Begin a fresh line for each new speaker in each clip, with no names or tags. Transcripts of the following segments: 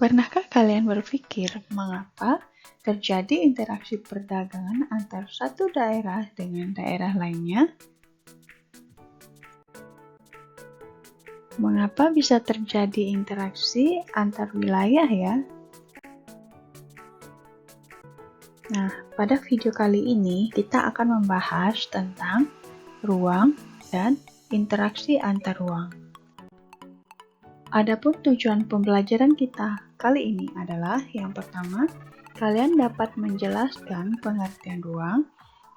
Pernahkah kalian berpikir mengapa terjadi interaksi perdagangan antar satu daerah dengan daerah lainnya? Mengapa bisa terjadi interaksi antar wilayah ya? Nah, pada video kali ini kita akan membahas tentang ruang dan interaksi antar ruang. Adapun tujuan pembelajaran kita kali ini adalah yang pertama, kalian dapat menjelaskan pengertian ruang.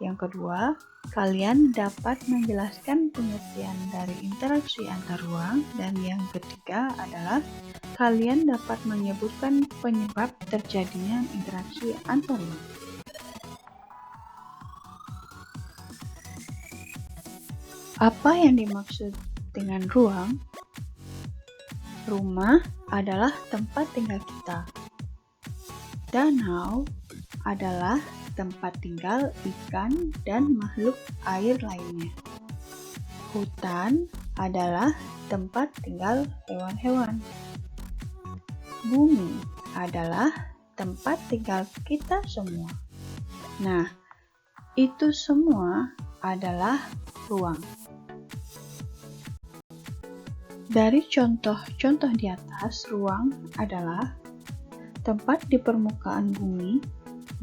Yang kedua, kalian dapat menjelaskan pengertian dari interaksi antar ruang. Dan yang ketiga adalah kalian dapat menyebutkan penyebab terjadinya interaksi antar ruang. Apa yang dimaksud dengan ruang? Rumah adalah tempat tinggal kita. Danau adalah tempat tinggal ikan dan makhluk air lainnya. Hutan adalah tempat tinggal hewan-hewan. Bumi adalah tempat tinggal kita semua. Nah, itu semua adalah ruang. Dari contoh-contoh di atas, ruang adalah tempat di permukaan bumi,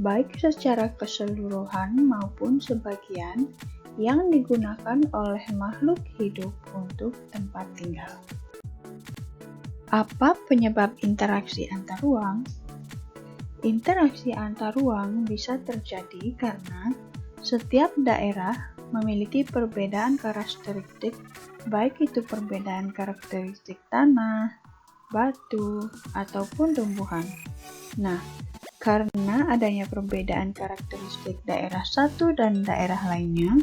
baik secara keseluruhan maupun sebagian, yang digunakan oleh makhluk hidup untuk tempat tinggal. Apa penyebab interaksi antar ruang? Interaksi antar ruang bisa terjadi karena setiap daerah memiliki perbedaan karakteristik, baik itu perbedaan karakteristik tanah, batu, ataupun tumbuhan. Nah, karena adanya perbedaan karakteristik daerah satu dan daerah lainnya,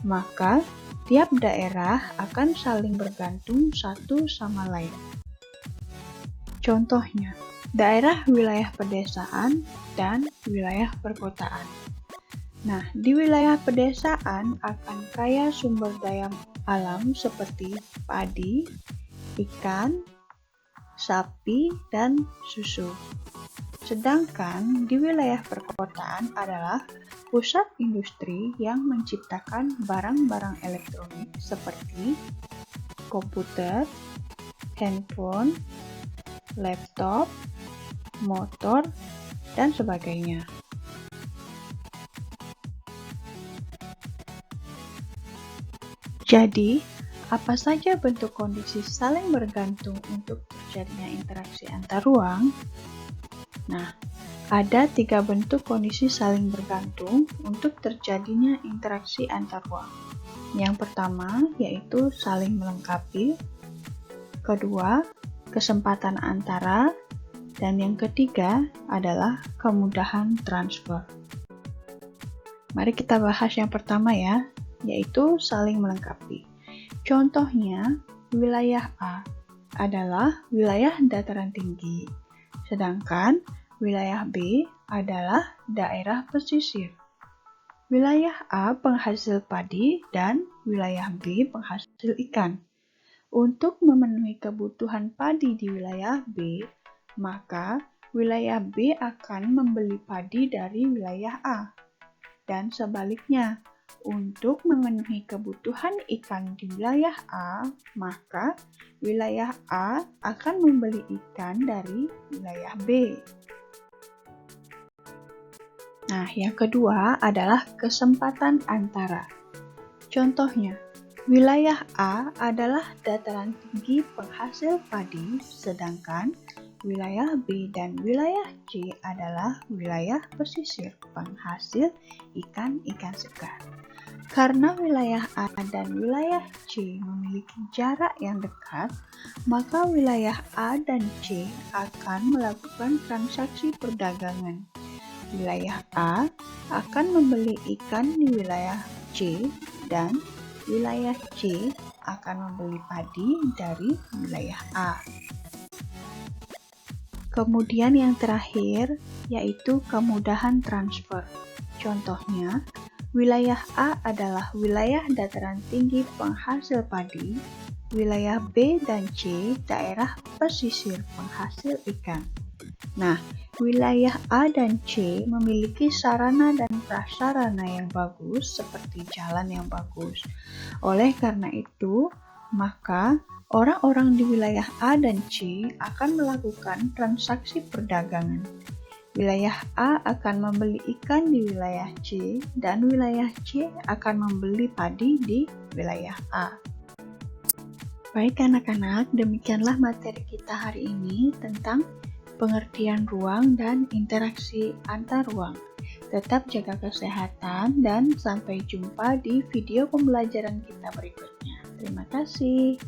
maka tiap daerah akan saling bergantung satu sama lain. Contohnya, daerah wilayah pedesaan dan wilayah perkotaan. Nah, di wilayah pedesaan akan kaya sumber daya alam seperti padi, ikan, sapi, dan susu. Sedangkan di wilayah perkotaan adalah pusat industri yang menciptakan barang-barang elektronik seperti komputer, handphone, laptop, motor, dan sebagainya. Jadi, apa saja bentuk kondisi saling bergantung untuk terjadinya interaksi antar ruang? Nah, ada 3 bentuk kondisi saling bergantung untuk terjadinya interaksi antar ruang. Yang pertama yaitu saling melengkapi, kedua kesempatan antara, dan yang ketiga adalah kemudahan transfer. Mari kita bahas yang pertama ya, yaitu saling melengkapi. Contohnya, wilayah A adalah wilayah dataran tinggi, sedangkan wilayah B adalah daerah pesisir. Wilayah A penghasil padi dan wilayah B penghasil ikan. Untuk memenuhi kebutuhan padi di wilayah B, maka wilayah B akan membeli padi dari wilayah A. Dan sebaliknya, untuk memenuhi kebutuhan ikan di wilayah A, maka wilayah A akan membeli ikan dari wilayah B. Nah, yang kedua adalah kesempatan antara. Contohnya, wilayah A adalah dataran tinggi penghasil padi, sedangkan wilayah B dan wilayah C adalah wilayah pesisir penghasil ikan-ikan segar. Karena wilayah A dan wilayah C memiliki jarak yang dekat, maka wilayah A dan C akan melakukan transaksi perdagangan. Wilayah A akan membeli ikan di wilayah C dan wilayah C akan membeli padi dari wilayah A. Kemudian yang terakhir yaitu kemudahan transfer. Contohnya, wilayah A adalah wilayah dataran tinggi penghasil padi, wilayah B dan C daerah pesisir penghasil ikan. Nah, wilayah A dan C memiliki sarana dan prasarana yang bagus seperti jalan yang bagus. Oleh karena itu, maka orang-orang di wilayah A dan C akan melakukan transaksi perdagangan. Wilayah A akan membeli ikan di wilayah C, dan wilayah C akan membeli padi di wilayah A. Baik anak-anak, demikianlah materi kita hari ini tentang pengertian ruang dan interaksi antar ruang. Tetap jaga kesehatan dan sampai jumpa di video pembelajaran kita berikutnya. Terima kasih.